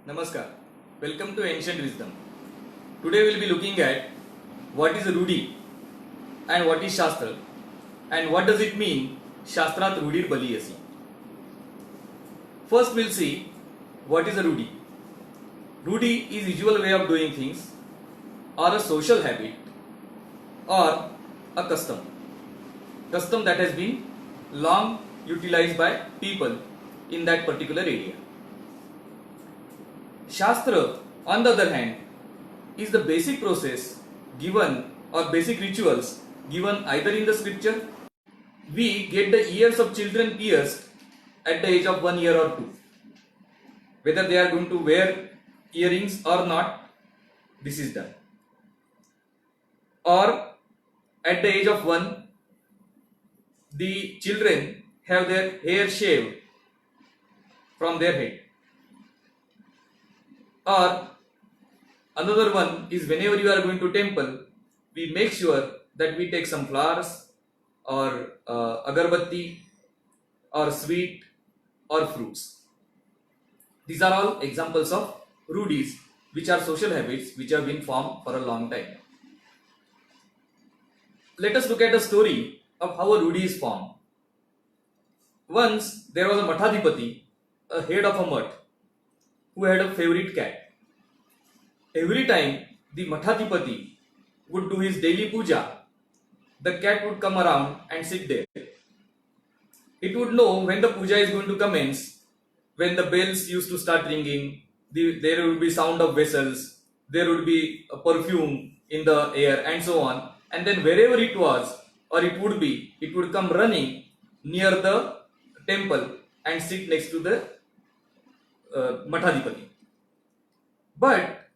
Namaskar. Welcome to Ancient Wisdom. Today we will be looking at what is Rudhi and what is Shastra and what does it mean Shastrat Rudhir Baliyesi. First we will see what is a Rudhi. Rudhi is usual way of doing things or a social habit or a custom. Custom that has been long utilized by people in that particular area. Shastra, on the other hand, is the basic process given or basic rituals given either in the scripture. We get the ears of children pierced at the age of 1 year or 2. Whether they are going to wear earrings or not, this is done. Or at the age of 1, the children have their hair shaved from their head. Or another one is whenever you are going to temple, we make sure that we take some flowers or agarbatti or sweet or fruits. These are all examples of rudis, which are social habits which have been formed for a long time. Let us look at a story of how a rudi is formed. Once there was a Mathadipati, a head of a mutt, who had a favorite cat. Every time the Mathadipati would do his daily puja, the cat would come around and sit there. It would know when the puja is going to commence, when the bells used to start ringing, there would be sound of vessels, there would be a perfume in the air and so on. And then wherever it was or it would come running near the temple and sit next to the Mathadipati. But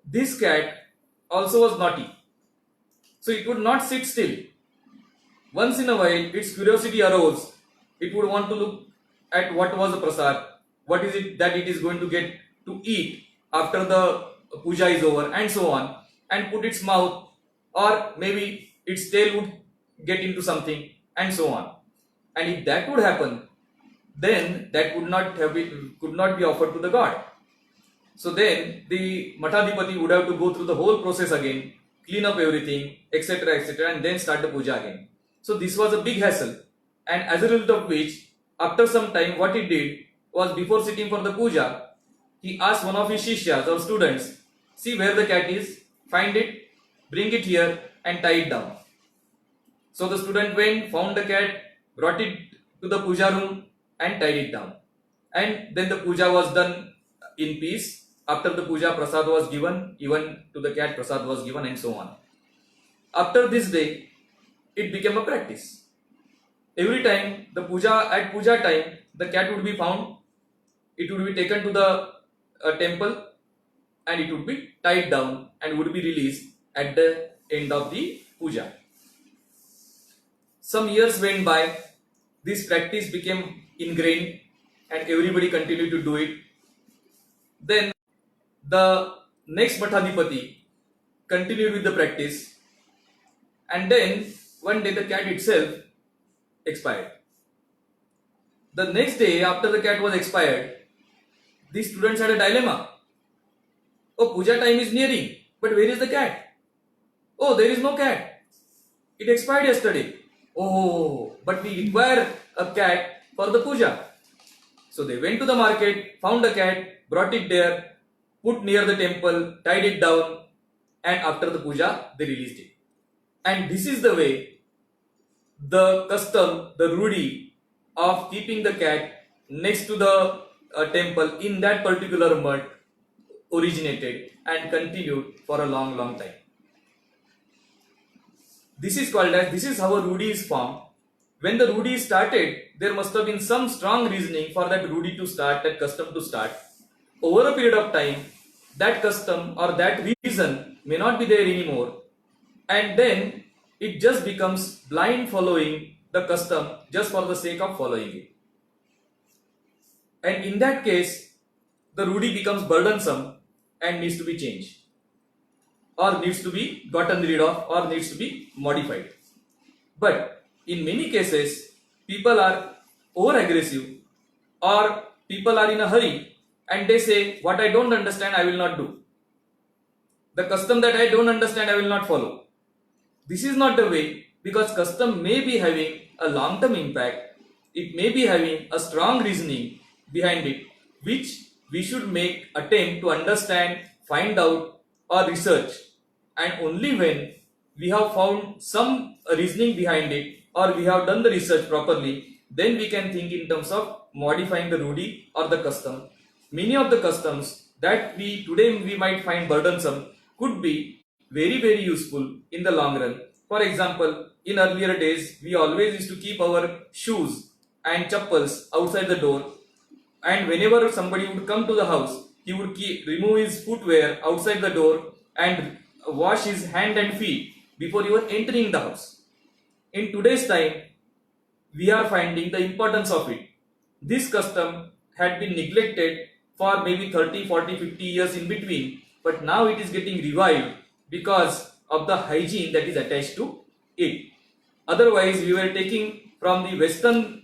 this cat also was naughty, so it would not sit still. Once in a while, its curiosity arose. It would want to look at what was the prasad, what is it that it is going to get to eat after the puja is over, and so on, and put its mouth, or maybe its tail would get into something, and so on. And if that would happen, then that could not be offered to the god. So then the Mathadipati would have to go through the whole process again, clean up everything, etc., etc., and then start the puja again. So this was a big hassle, and as a result of which, after some time, what he did was, before sitting for the puja, he asked one of his shishyas or students, see where the cat is, find it, bring it here and tie it down. So the student went, found the cat, brought it to the puja room and tied it down. And then the puja was done in peace. After the puja, prasad was given, even to the cat prasad was given, and so on. After this day, it became a practice. Every time at puja time, the cat would be found, it would be taken to the temple and it would be tied down and would be released at the end of the puja. Some years went by, this practice became ingrained and everybody continued to do it. Then the next Mathadipati continued with the practice, and then one day the cat itself expired. The next day after the cat was expired, the students had a dilemma. Oh, puja time is nearing, but where is the cat? Oh, there is no cat. It expired yesterday. Oh, but we require a cat for the puja. So they went to the market, found a cat, brought it there, put near the temple, tied it down, and after the puja, they released it. And this is the way the custom, the rudi of keeping the cat next to the temple in that particular mutt originated and continued for a long, long time. This is how a rudi is formed. When the rudi started, there must have been some strong reasoning for that rudi to start, that custom to start. Over a period of time, that custom or that reason may not be there anymore, and then it just becomes blind following the custom just for the sake of following it. And in that case, the rudi becomes burdensome and needs to be changed, or needs to be gotten rid of, or needs to be modified. But in many cases, people are over aggressive or people are in a hurry and they say, what I don't understand, I will not do. The custom that I don't understand, I will not follow. This is not the way, because custom may be having a long-term impact. It may be having a strong reasoning behind it, which we should make attempt to understand, find out or research. And only when we have found some reasoning behind it or we have done the research properly, then we can think in terms of modifying the Rudhi or the custom. Many of the customs that we today we might find burdensome could be very useful in the long run. For example, in earlier days, we always used to keep our shoes and chappals outside the door, and whenever somebody would come to the house, he would remove his footwear outside the door and wash his hand and feet before even entering the house. In today's time, we are finding the importance of it. This custom had been neglected for maybe 30, 40, 50 years in between, but now it is getting revived because of the hygiene that is attached to it. Otherwise, we were taking from the Western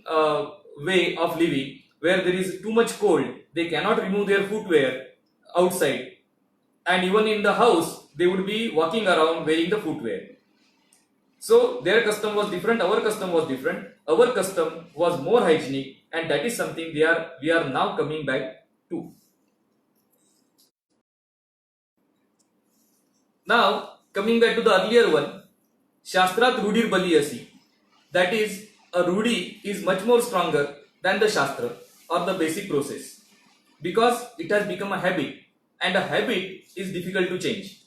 way of living, where there is too much cold, they cannot remove their footwear outside, and even in the house, they would be walking around wearing the footwear. So their custom was different, our custom was different. Our custom was more hygienic, and that is something we are now coming back to. Now, coming back to the earlier one, Shastrat Rudhir Baliyesi, that is, a Rudhi is much more stronger than the Shastra or the basic process, because it has become a habit, and a habit is difficult to change.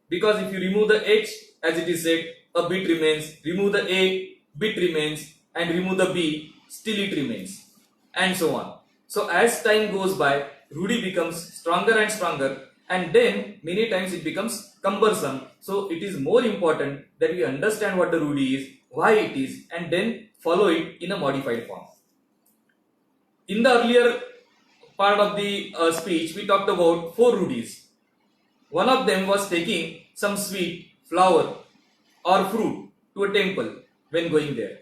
Because if you remove the H, as it is said, a bit remains, remove the A, bit remains, and remove the B, still it remains, and so on. So as time goes by, Rudhi becomes stronger and stronger, and then many times it becomes cumbersome. So it is more important that we understand what the Rudhi is, why it is, and then follow it in a modified form. In the earlier part of the speech, we talked about 4 Rudhis. One of them was taking some sweet, flower or fruit to a temple when going there.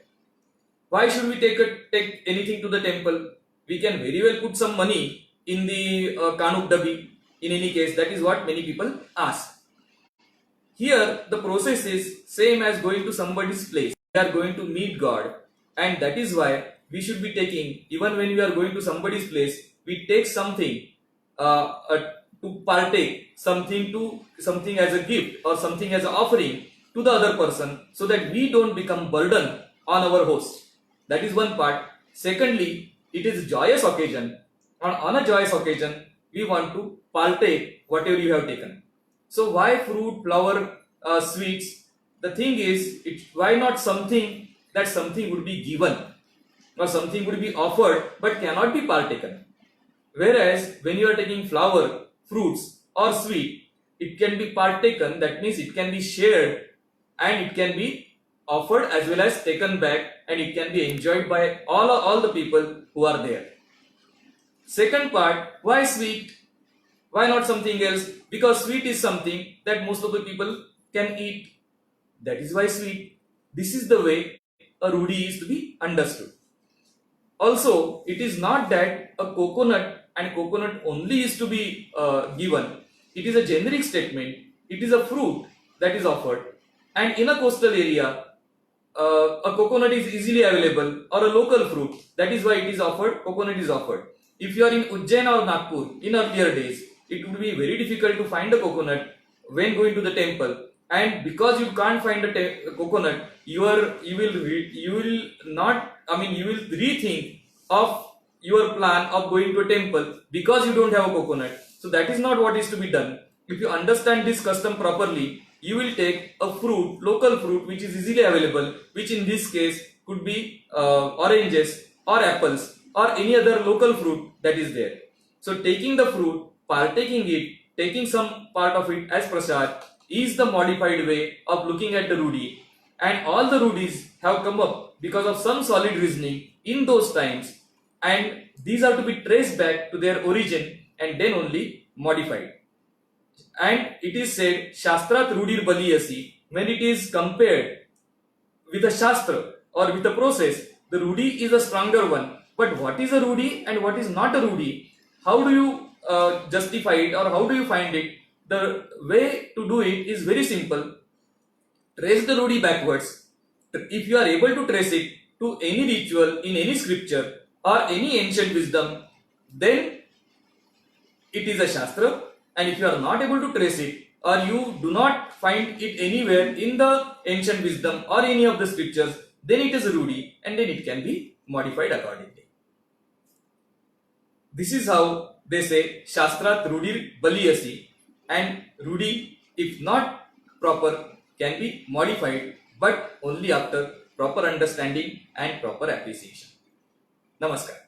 Why should we take anything to the temple? We can very well put some money in the Kanuk Dabi. In any case, that is what many people ask. Here, the process is same as going to somebody's place. We are going to meet God, and that is why we should be taking, even when we are going to somebody's place, we take something to partake, something as a gift or something as an offering to the other person, so that we don't become burden on our host. That is one part. Secondly, it is a joyous occasion. On a joyous occasion, we want to partake whatever you have taken. So why fruit, flower, sweets? The thing is, why not something that something would be given or something would be offered but cannot be partaken? Whereas when you are taking flower, fruits or sweet, it can be partaken. That means it can be shared, and it can be offered as well as taken back, and it can be enjoyed by all the people who are there. Second part, why sweet? Why not something else? Because sweet is something that most of the people can eat. That is why sweet. This is the way a Rudhi is to be understood. Also, it is not that a coconut and coconut only is to be given. It is a generic statement. It is a fruit that is offered. And in a coastal area, a coconut is easily available, or a local fruit. That is why it is offered. Coconut is offered. If you are in Ujjain or Nagpur in earlier days, it would be very difficult to find a coconut when going to the temple. And because you can't find a coconut, you will rethink of your plan of going to a temple because you don't have a coconut. So that is not what is to be done. If you understand this custom properly, you will take a fruit, local fruit, which is easily available, which in this case could be oranges or apples or any other local fruit that is there. So taking the fruit, partaking it, taking some part of it as prasad is the modified way of looking at the Rudhi. And all the Rudhis have come up because of some solid reasoning in those times, and these are to be traced back to their origin and then only modified. And it is said, Shastrat Rudhir Baliyesi, when it is compared with a Shastra or with a process, the Rudhi is a stronger one. But what is a Rudhi and what is not a Rudhi? how do you justify it, or how do you find it? The way to do it is very simple. Trace the Rudhi backwards. If you are able to trace it to any ritual in any scripture or any ancient wisdom, then it is a Shastra. And if you are not able to trace it, or you do not find it anywhere in the ancient wisdom or any of the scriptures, then it is a Rudhi, and then it can be modified accordingly. This is how they say Shastrat Rudhir Baliyesi, and Rudhi, if not proper, can be modified, but only after proper understanding and proper appreciation. Namaskar.